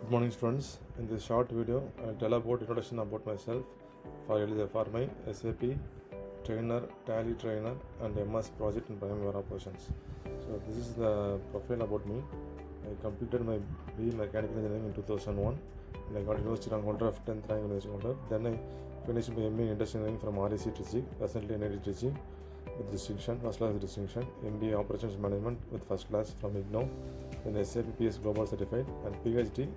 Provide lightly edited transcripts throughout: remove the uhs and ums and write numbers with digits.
Good morning, students. In this short video, I will tell about introduction about myself for my SAP trainer, Tally trainer, and MS project in primary operations. So this is the profile about me. I completed my BE Mechanical Engineering in 2001, and I got University rank holder of 10th rank University holder. Then I finished my MA in Industrial Engineering from REC Trichy, presently in NIT Trichy with distinction, first class distinction, MBA Operations Management with first class from IGNOU, then SAP PS Global Certified, and PhD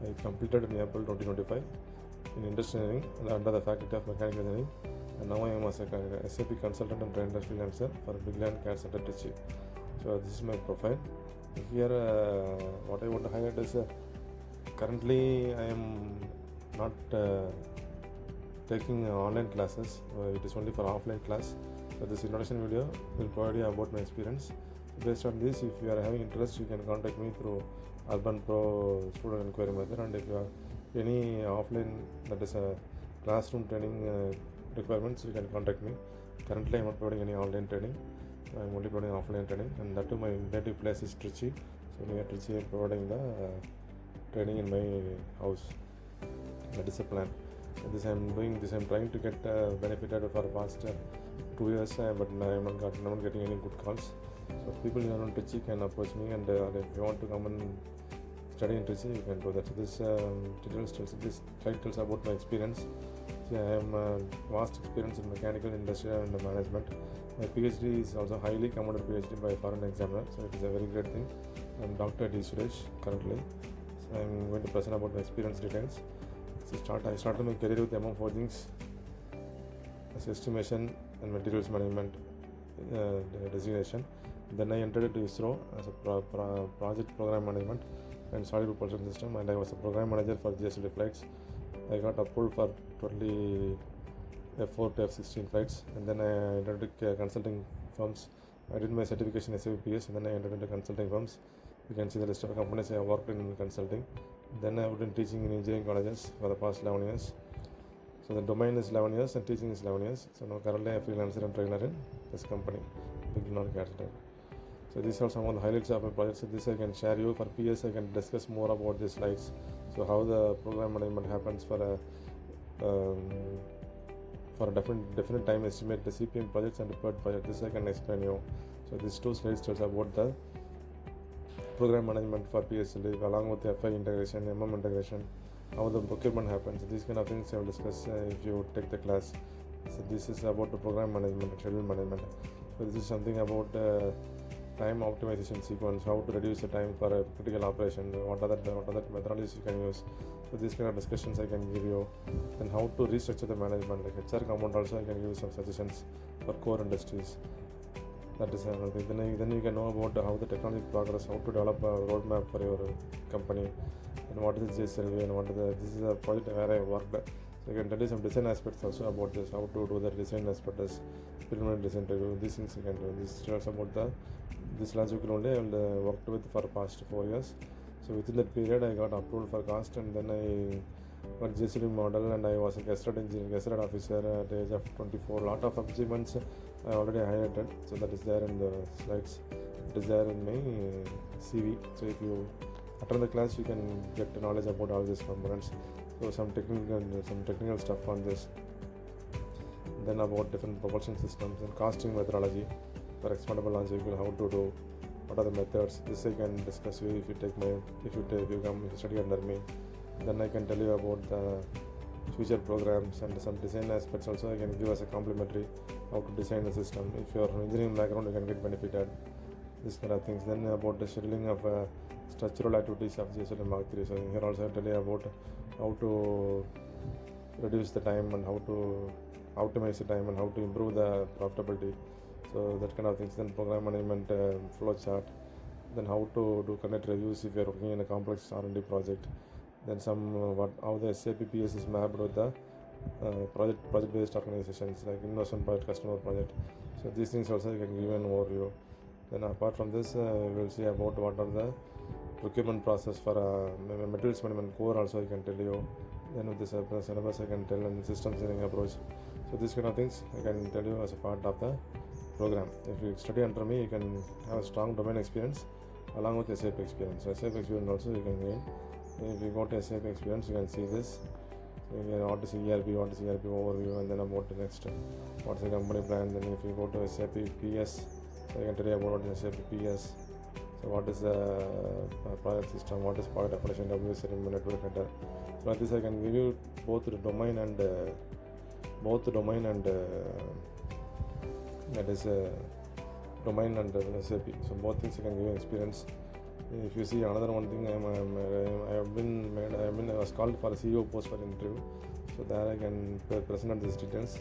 I completed in April 2025 in Industrial Engineering under the Faculty of Mechanical Engineering, and now I am a SAP consultant and trainer freelancer for Big Land CAD Center Trichy. So this is my profile. Here what I want to highlight is currently I am not taking online classes. It is only for offline class. So this introduction video will provide you about my experience. Based on this, if you are having interest, you can contact me through Urban Pro student inquiry method, and if you have any offline, that is a classroom training requirements, you can contact me. Currently I am not providing any online training. I am only providing offline training, and that too my native place is Trichy. So near Trichy I am providing the training in my house. That is a plan. And this I am doing this. I am trying to get benefited for past 2 years, but I am not getting any good calls. So people around Trichy can approach me, and if you want to come and study in Trichy, you can do that. So this slide tells about my experience. See, I am vast experience in mechanical, industrial, and management. My PhD is also highly commended PhD by foreign examiner, so it is a very great thing. I am Dr. D. Suresh currently. So I am going to present about my experience details. So I started my career with MO Forgings as estimation and materials management designation. Then I entered into ISRO as a project program management and solid propulsion system, and I was a program manager for GSLV flights. I got approved for totally F4 to F16 flights, and then I entered into consulting firms. I did my certification SAP PS, and then I entered into consulting firms. You can see the list of companies I have worked in consulting. Then I have been teaching in engineering colleges for the past 11 years. So the domain is 11 years and teaching is 11 years. So now currently I am a freelancer and trainer in this company, Big Land CAD Center. So these are some of the highlights of my project. So this I can share you. For PS I can discuss more about these slides. So how the program management happens for a definite time estimate, the CPM projects and deferred project. This I can explain you. So these two slides tells about the program management for PSLV along with the FI integration, MM integration, how the procurement happens. These kind of things I will discuss if you take the class. So this is about the program management and schedule management. So this is something about time optimization sequence, how to reduce the time for a critical operation, what are the methodologies you can use. So these kind of discussions I can give you. And how to restructure the management, like HR component also I can give you some suggestions for core industries. That is another thing. Then you can know about how the technology progress, how to develop a roadmap for your company, and what is GSLV, and this is a project where I worked. So I can tell you some design aspects also about this, how to do the design aspects, preliminary design review. These things you can do. This tells about this last week only I will worked with for past 4 years. So within that period I got approved for cost, and then I got GSLV model, and I was a gazetted engineer, gazetted officer at the age of 24. Lot of achievements I already highlighted, so that is there in the slides. It is there in my CV. So if you attend the class, you can get knowledge about all these components. So some technical stuff on this. Then about different propulsion systems and costing methodology for expandable launch vehicle, how to do, what are the methods. This I can discuss you if you study under me. Then I can tell you about the future programs and some design aspects also I can give as a complimentary, how to design the system. If you are engineering background, you can get benefited. This kind of things. Then about the scheduling of structural activities of GSLV Mark III. So here also I tell you about how to reduce the time and how to optimize the time and how to improve the profitability. So that kind of things. Then program management flow chart. Then how to do connect reviews if you are working in a complex R&D project. Then how the SAP PS is mapped with the project-based organizations like innovation project, customer project. So these things also you can give an overview. Then apart from this, we will see about what are the procurement process for materials management core also I can tell you. Then with this syllabus I can tell, and systems engineering approach. So these kind of things I can tell you as a part of the program. If you study under me, you can have a strong domain experience along with SAP experience. So SAP experience also you can gain If you go to SAP experience, you can see this. So what is ERP, what is ERP overview, and then about the next, what is the company plan. Then if you go to SAP PS, so you can tell you about what is SAP PS. So what is the product system, what is product definition, WSR, network header. So like this I can give you both the domain and that is domain and SAP. So both things you can give you experience. If you see another one thing, I was called for a CEO post for interview. So there I can present these details.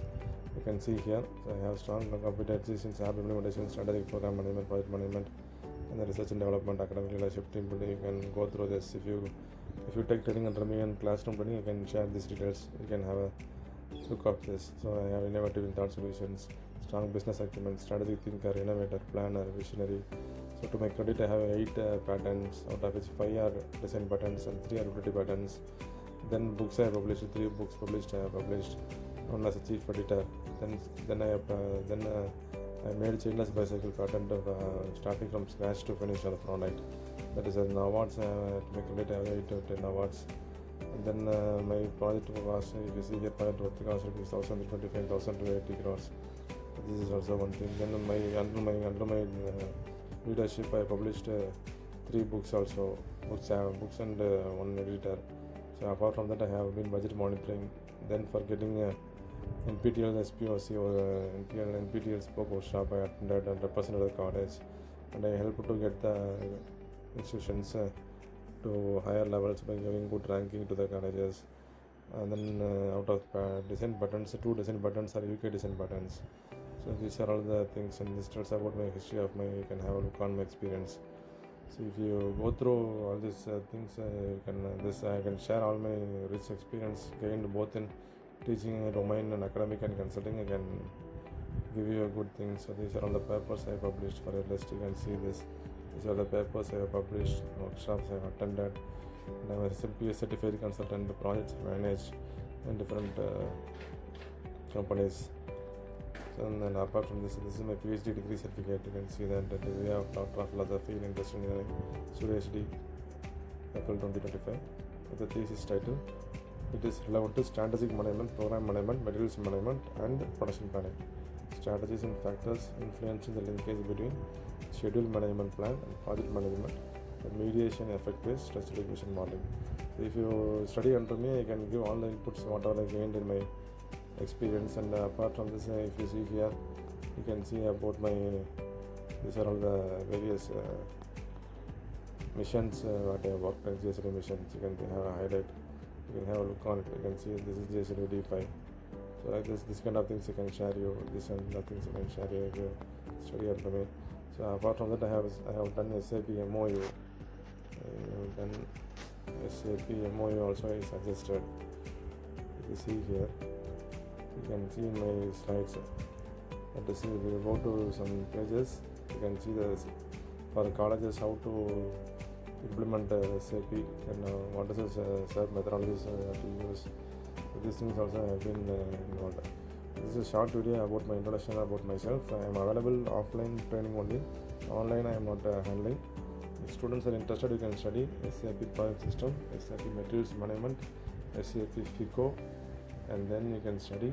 You can see here. So I have strong competencies in SAP implementation, strategic program management, project management, and the research and development, academic leadership, team building. You can go through this. If you take training under me and classroom training, you can share these details. You can have a look up this. So I have innovative in thought solutions, strong business acumen, strategic thinker, innovator, planner, visionary. So to my credit, I have 8 patents, out of which 5 are design patents and 3 are utility patents. Then books I have published, 3 books published I have published, one as a chief editor. Then I made chainless bicycle patent of starting from scratch to finish on the product. That is an awards. To my credit, I have 8 to 10 awards. And then my project was, if you see here, project worth cost rupees 1,025,000 to 80 crores. This is also one thing. Then under my leadership, I published 3 books also, books and one editor. So apart from that, I have been budget monitoring. Then for getting NPTEL SPOC or NPTEL spoke workshop, I attended and represented the college, and I helped to get the institutions to higher levels by giving good ranking to the colleges. And then out of design buttons, 2 design buttons are UK design buttons. So these are all the things, and this tells about my history of you can have a look on my experience. So if you go through all these things, I can share all my rich experience gained both in teaching domain and academic and consulting. I can give you a good thing. So these are all the papers I published for a list. You can see this. These are the papers I have published, workshops I have attended, and I am a SAP certified consultant, projects managed in different companies. And then apart from this is my PhD degree certificate. You can see that we have Doctor of Philosophy in Industrial Engineering, Suresh D, April 2025, with the thesis title. It is relevant to strategic management, program management, materials management, and production planning. Strategies and factors influencing the linkage between schedule management plan and project management, and mediation, effect-based strategic modeling. So if you study under me, I can give all the inputs whatever I gained in my experience. And apart from this, if you see here, you can see about these are all the various missions what I have worked on, JSD missions. You can have a highlight, you can have a look on it. You can see this is JSD D5. So like this kind of things you can share you, this and the things you can share you if you study under me. So apart from that, I have done SAP MOU. Then SAP MOU also is suggested. If you see here, you can see in my slides. If you go to some pages, you can see for colleges how to implement SAP and what is the SAP methodologies to use. So these things also have been involved. This is a short video about my introduction about myself. I am available offline training only. Online I am not handling. If students are interested, you can study SAP project system, SAP materials management, SAP FICO, and then you can study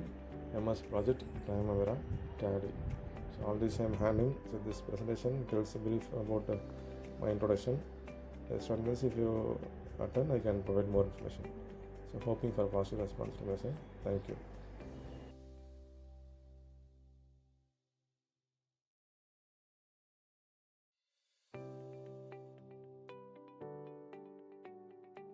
MS project, Primavera, Tally. So all this I am handling. So this presentation tells a brief about my introduction. Based on this, if you attend, I can provide more information. So hoping for positive response to my side. Thank you.